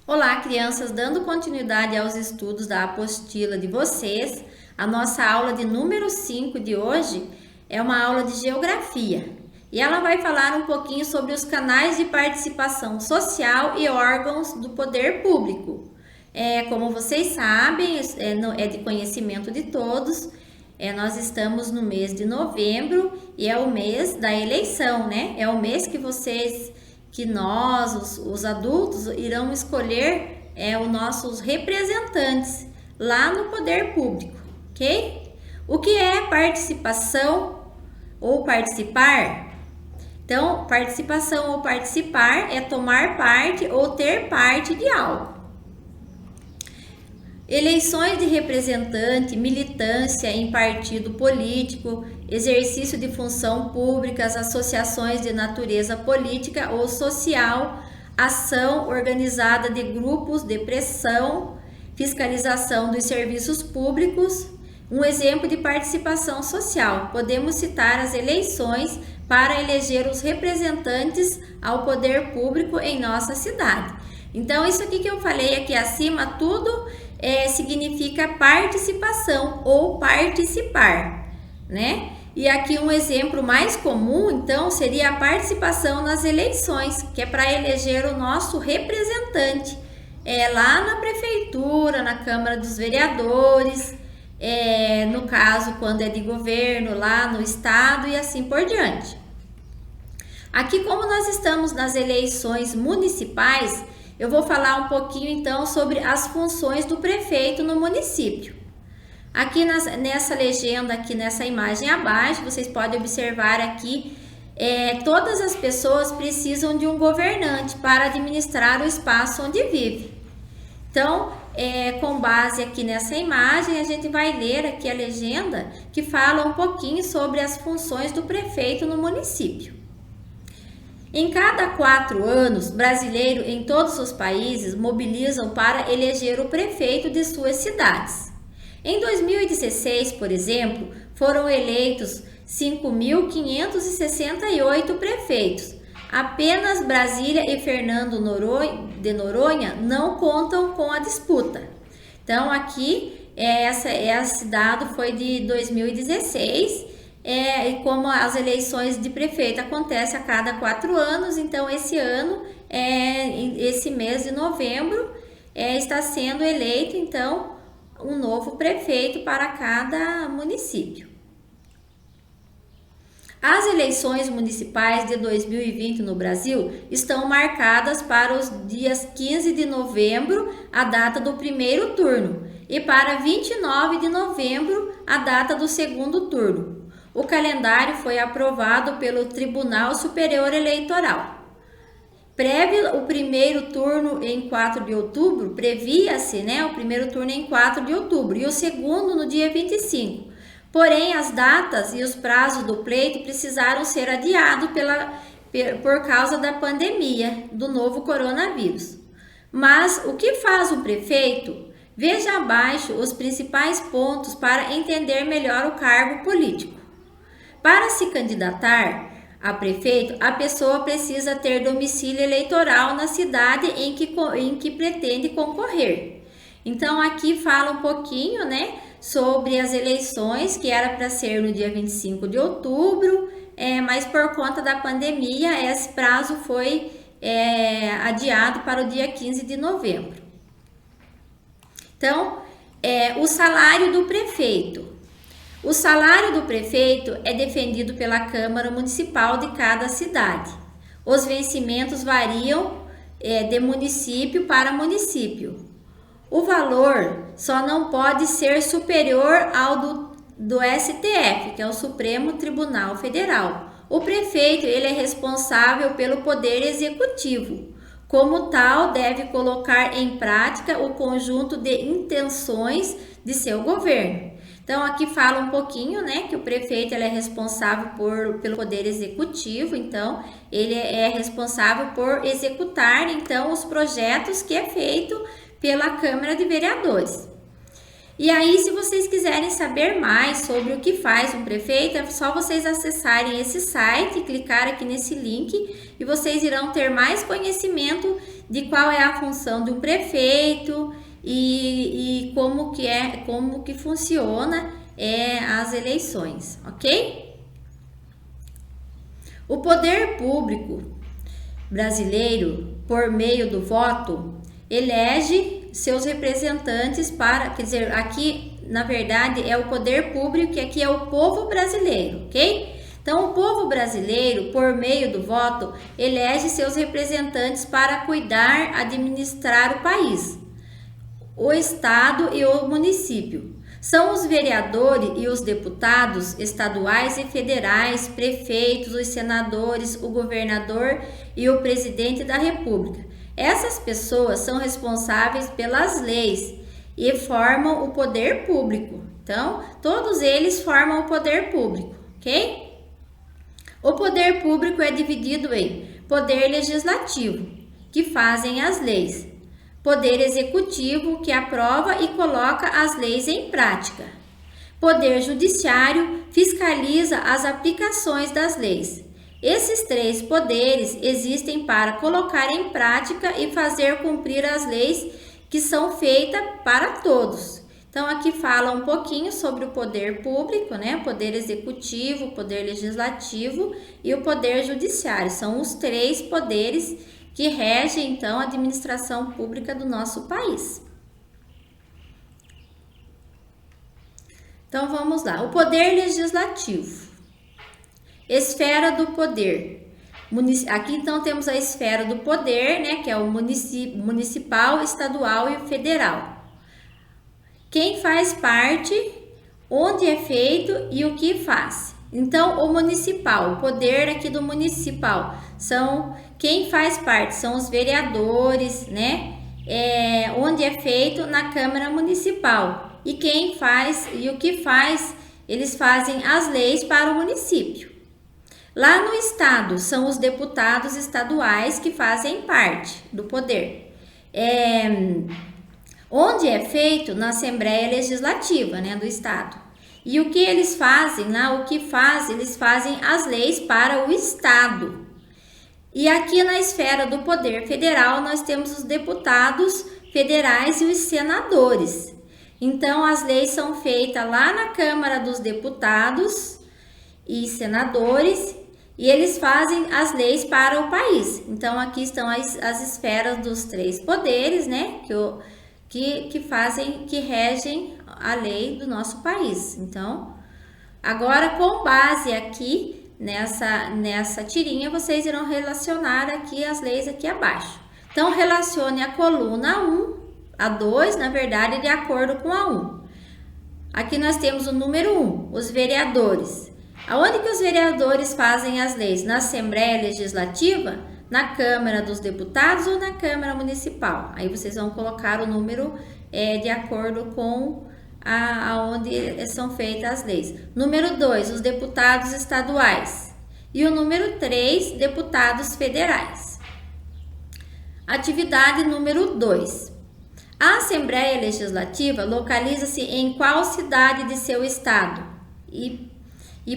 Olá, crianças, dando continuidade aos estudos da apostila de vocês, a nossa aula de número 5 de hoje é uma aula de geografia e ela vai falar um pouquinho sobre os canais de participação social e órgãos do poder público. Como vocês sabem, é de conhecimento de todos, nós estamos no mês de novembro e é o mês da eleição, né? É o mês que nós, os adultos, irão escolher os nossos representantes lá no poder público, ok? O que é participação ou participar? Então, participação ou participar é tomar parte ou ter parte de algo. Eleições de representante, militância em partido político, exercício de função pública, associações de natureza política ou social, ação organizada de grupos de pressão, fiscalização dos serviços públicos. Um exemplo de participação social. Podemos citar as eleições para eleger os representantes ao poder público em nossa cidade. Então, isso aqui que eu falei aqui acima, tudo significa participação ou participar, né? E aqui um exemplo mais comum, então, seria a participação nas eleições, que é para eleger o nosso representante lá na prefeitura, na Câmara dos Vereadores, no caso, quando é de governo, lá no estado e assim por diante. Aqui, como nós estamos nas eleições municipais, eu vou falar um pouquinho então sobre as funções do prefeito no município. Aqui nessa legenda, aqui nessa imagem abaixo, vocês podem observar aqui, todas as pessoas precisam de um governante para administrar o espaço onde vive. Então, com base aqui nessa imagem, a gente vai ler aqui a legenda que fala um pouquinho sobre as funções do prefeito no município. Em cada 4 anos, brasileiros em todos os países mobilizam para eleger o prefeito de suas cidades. Em 2016, por exemplo, foram eleitos 5.568 prefeitos. Apenas Brasília e Fernando de Noronha não contam com a disputa. Então, aqui, esse dado foi de 2016. E como as eleições de prefeito acontecem a cada 4 anos, então esse ano, esse mês de novembro, está sendo eleito então um novo prefeito para cada município. As eleições municipais de 2020 no Brasil estão marcadas para os dias 15 de novembro, a data do primeiro turno, e para 29 de novembro, a data do segundo turno. O calendário foi aprovado pelo Tribunal Superior Eleitoral. Prévio o primeiro turno em 4 de outubro, previa-se, o primeiro turno em 4 de outubro e o segundo no dia 25. Porém, as datas e os prazos do pleito precisaram ser adiados por causa da pandemia do novo coronavírus. Mas o que faz o prefeito? Veja abaixo os principais pontos para entender melhor o cargo político. Para se candidatar a prefeito, a pessoa precisa ter domicílio eleitoral na cidade em que pretende concorrer. Então, aqui fala um pouquinho, sobre as eleições, que era para ser no dia 25 de outubro, mas por conta da pandemia, esse prazo foi adiado para o dia 15 de novembro. Então, o salário do prefeito. O salário do prefeito é definido pela Câmara Municipal de cada cidade. Os vencimentos variam de município para município. O valor só não pode ser superior ao do STF, que é o Supremo Tribunal Federal. O prefeito ele é responsável pelo poder executivo. Como tal, deve colocar em prática o conjunto de intenções de seu governo. Então, aqui fala um pouquinho, que o prefeito ele é responsável pelo poder executivo, então, ele é responsável por executar, então, os projetos que é feito pela Câmara de Vereadores. E aí, se vocês quiserem saber mais sobre o que faz um prefeito, é só vocês acessarem esse site, clicar aqui nesse link e vocês irão ter mais conhecimento de qual é a função de um prefeito e como que funciona as eleições, ok? O poder público brasileiro, por meio do voto, elege seus representantes para, quer dizer, aqui na verdade é o poder público, que aqui é o povo brasileiro, ok? Então, o povo brasileiro, por meio do voto, elege seus representantes para cuidar, administrar o país, o estado e o município. São os vereadores e os deputados estaduais e federais, prefeitos, os senadores, o governador e o presidente da República. Essas pessoas são responsáveis pelas leis e formam o poder público. Então, todos eles formam o poder público, ok? O poder público é dividido em poder legislativo, que fazem as leis, poder executivo, que aprova e coloca as leis em prática, poder judiciário, fiscaliza as aplicações das leis. Esses três poderes existem para colocar em prática e fazer cumprir as leis que são feitas para todos. Então, aqui fala um pouquinho sobre o poder público, né? Poder executivo, poder legislativo e o poder judiciário. São os três poderes que regem, então, a administração pública do nosso país. Então, vamos lá. O poder legislativo. Esfera do poder. Aqui, então, temos a esfera do poder, né? Que é o municipal, estadual e federal. Quem faz parte, onde é feito e o que faz. Então, o municipal, o poder aqui do municipal, quem faz parte são os vereadores, né? Onde é feito na Câmara Municipal. E quem faz e o que faz, eles fazem as leis para o município. Lá no estado, são os deputados estaduais que fazem parte do poder. Onde é feito na Assembleia Legislativa, né, do estado. E o que eles fazem lá, eles fazem as leis para o estado. E aqui na esfera do poder federal, nós temos os deputados federais e os senadores. Então, as leis são feitas lá na Câmara dos Deputados e Senadores, e eles fazem as leis para o país. Então, aqui estão as esferas dos três poderes, né, que regem a lei do nosso país. Então, agora com base aqui nessa tirinha, vocês irão relacionar aqui as leis aqui abaixo. Então, relacione a coluna 1, a 2, na verdade, de acordo com a 1. Aqui nós temos o número 1, os vereadores. Aonde que os vereadores fazem as leis? Na Assembleia Legislativa, na Câmara dos Deputados ou na Câmara Municipal? Aí vocês vão colocar o número de acordo com aonde são feitas as leis. Número 2, os deputados estaduais. E o número 3, deputados federais. Atividade número 2. A Assembleia Legislativa localiza-se em qual cidade de seu estado? E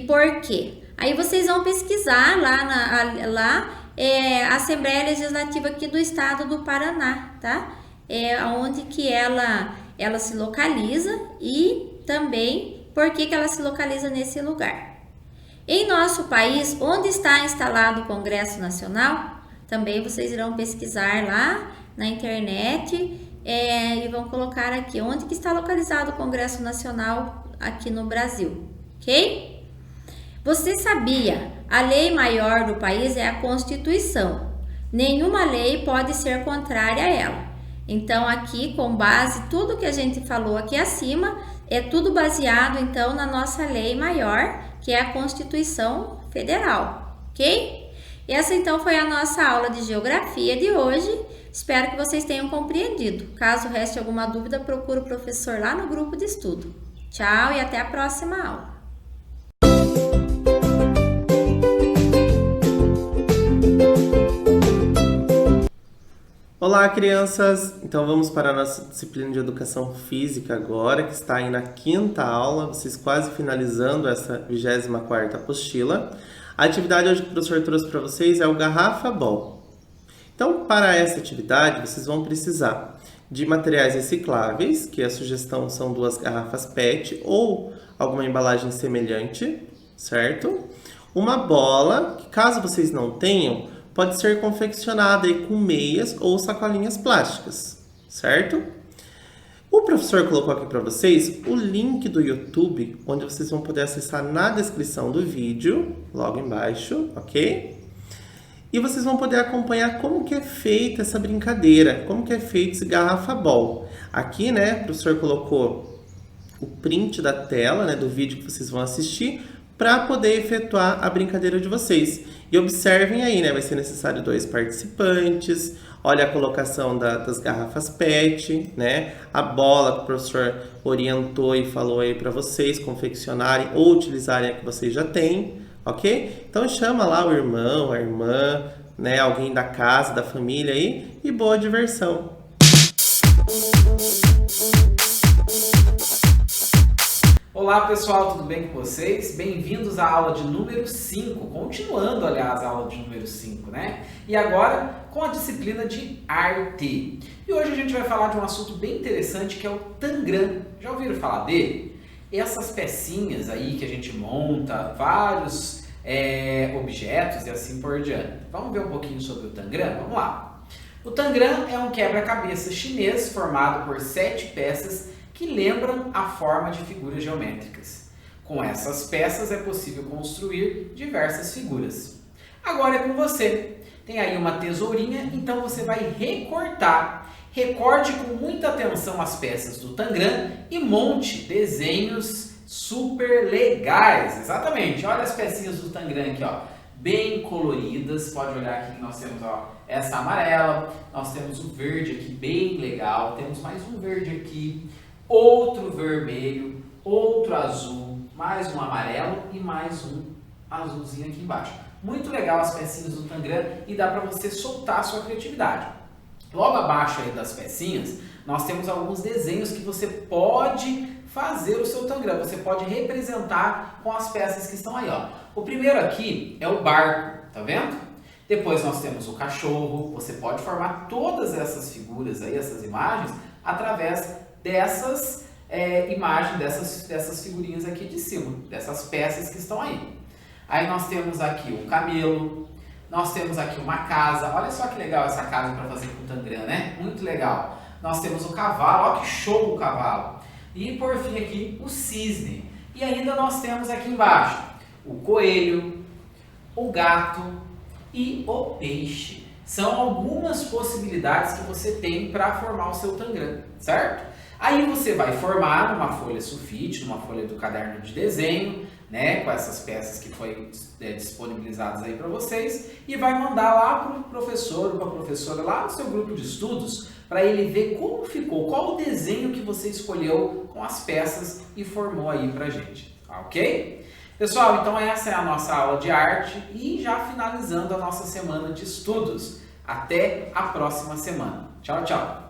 por quê? Aí vocês vão pesquisar a Assembleia Legislativa aqui do estado do Paraná, tá? Onde que ela se localiza e também por que ela se localiza nesse lugar. Em nosso país, onde está instalado o Congresso Nacional? Também vocês irão pesquisar lá na internet e vão colocar aqui onde que está localizado o Congresso Nacional aqui no Brasil, ok? Você sabia? A lei maior do país é a Constituição. Nenhuma lei pode ser contrária a ela. Então, aqui, com base, tudo que a gente falou aqui acima, é tudo baseado, então, na nossa lei maior, que é a Constituição Federal, ok? Essa, então, foi a nossa aula de Geografia de hoje. Espero que vocês tenham compreendido. Caso reste alguma dúvida, procure o professor lá no grupo de estudo. Tchau e até a próxima aula. Olá, crianças! Então vamos para a nossa disciplina de Educação Física agora, que está aí na 5ª aula, vocês quase finalizando essa 24ª apostila. A atividade hoje que o professor trouxe para vocês é o Garrafa Ball. Então, para essa atividade, vocês vão precisar de materiais recicláveis, que a sugestão são 2 garrafas PET ou alguma embalagem semelhante, certo? Uma bola, que caso vocês não tenham, pode ser confeccionada aí com meias ou sacolinhas plásticas, certo? O professor colocou aqui para vocês o link do YouTube, onde vocês vão poder acessar na descrição do vídeo, logo embaixo, ok? E vocês vão poder acompanhar como que é feita essa brincadeira, como que é feito esse garrafa ball. Aqui, né, o professor colocou o print da tela, né, do vídeo que vocês vão assistir, para poder efetuar a brincadeira de vocês. E observem aí, né, vai ser necessário 2 participantes. Olha a colocação das garrafas PET, né, a bola que o professor orientou e falou aí para vocês confeccionarem ou utilizarem a que vocês já têm. Ok? Então chama lá o irmão, a irmã, né, alguém da casa, da família aí e boa diversão! Olá pessoal, tudo bem com vocês? Bem-vindos à aula de número 5, continuando aliás a aula de número 5, né? E agora com a disciplina de arte. E hoje a gente vai falar de um assunto bem interessante que é o Tangram. Já ouviram falar dele? Essas pecinhas aí que a gente monta, vários objetos e assim por diante. Vamos ver um pouquinho sobre o Tangram? Vamos lá. O Tangram é um quebra-cabeça chinês formado por 7 peças que lembram a forma de figuras geométricas. Com essas peças é possível construir diversas figuras. Agora é com você. Tem aí uma tesourinha, então você vai recortar. Recorte com muita atenção as peças do Tangram e monte desenhos super legais. Exatamente, olha as pecinhas do Tangram aqui, ó, bem coloridas. Pode olhar aqui que nós temos, ó, essa amarela, nós temos o verde aqui bem legal, temos mais um verde aqui, outro vermelho, outro azul, mais um amarelo e mais um azulzinho aqui embaixo. Muito legal as pecinhas do Tangram e dá para você soltar a sua criatividade. Logo abaixo aí das pecinhas, nós temos alguns desenhos que você pode fazer o seu Tangram. Você pode representar com as peças que estão aí, ó. O primeiro aqui é o barco, tá vendo? Depois nós temos o cachorro. Você pode formar todas essas figuras aí, essas imagens, através dessas imagens, dessas figurinhas aqui de cima, dessas peças que estão aí. Aí nós temos aqui o camelo. Nós temos aqui uma casa, olha só que legal essa casa para fazer com Tangram, né? Muito legal. Nós temos o cavalo, olha que show o cavalo. E por fim aqui o cisne. E ainda nós temos aqui embaixo o coelho, o gato e o peixe. São algumas possibilidades que você tem para formar o seu Tangram, certo? Aí você vai formar numa folha sulfite, numa folha do caderno de desenho, né, com essas peças que foi disponibilizadas aí para vocês, e vai mandar lá para o professor ou para a professora lá no seu grupo de estudos para ele ver como ficou, qual o desenho que você escolheu com as peças e formou aí para gente, ok? Pessoal, então essa é a nossa aula de arte e já finalizando a nossa semana de estudos. Até a próxima semana. Tchau, tchau!